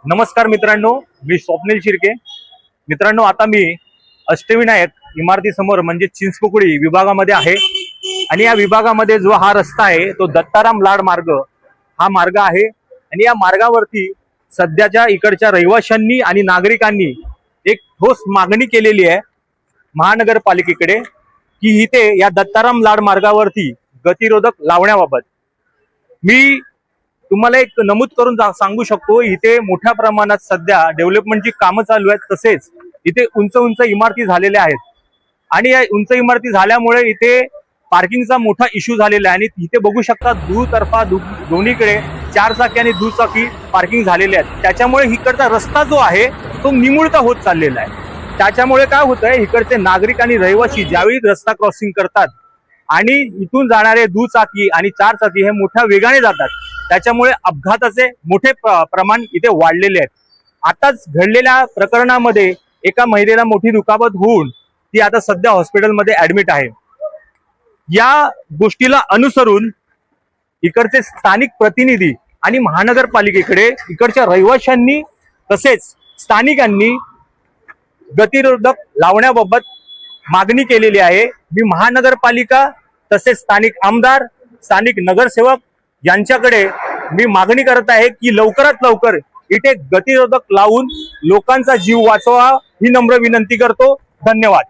नमस्कार मित्रांनो, मी स्वप्नील शिर्के। मित्रांनो, आता मी अष्टविनायक इमारतीसमोर म्हणजे चिंचपोकळी विभागामध्ये आहे आणि या विभागामध्ये जो हा रस्ता आहे तो दत्ताराम लाड मार्ग हा मार्ग आहे आणि या मार्गावरती सध्याच्या इकडच्या रहिवाशांनी आणि नागरिकांनी एक ठोस मागणी केलेली आहे महानगरपालिकेकडे की इथे या दत्ताराम लाड मार्गावरती गतिरोधक लावण्याबाबत। मी तुम्हाला एक नमूद करून सांगू शकतो, इथे मोठ्या प्रमाणात सध्या डेव्हलपमेंटची कामं चालू आहेत, तसेच इथे उंच उंच इमारती झालेल्या आहेत आणि या उंच इमारती झाल्यामुळे इथे पार्किंगचा मोठा इश्यू झालेला आहे आणि इथे बघू शकता दुतर्फा दोन्हीकडे चारचाकी आणि दुचाकी पार्किंग झालेले आहेत। त्याच्यामुळे इकडचा रस्ता जो आहे तो निमुळता होत चाललेला आहे। त्याच्यामुळे काय होतंय, इकडचे नागरिक आणि रहिवासी ज्यावेळी रस्ता क्रॉसिंग करतात आणि इथून जाणारे दुचाकी आणि चारचाकी हे मोठ्या वेगाने जातात, त्याच्यामुळे अपघाताचे मोठे प्रमाण इथे वाढलेले आहेत। आताच घडलेल्या प्रकरणामध्ये एका महिलेला मोठी दुखापत होऊन ती आता सध्या हॉस्पिटलमध्ये ऍडमिट आहे। या गोष्टीला अनुसरून इकडचे स्थानिक प्रतिनिधी आणि महानगरपालिकेकडे इकडच्या रहिवाशांनी तसेच स्थानिकांनी गतिरोधक लावण्याबाबत मागणी केलेली आहे। मी महानगरपालिका तसेच स्थानिक आमदार, स्थानिक नगरसेवक यांच्याकडे मी मागणी करत आहे की लवकरात लवकर इथे गतिरोधक लावून लोकांचा जीव वाचवा ही नम्र विनंती करतो। धन्यवाद।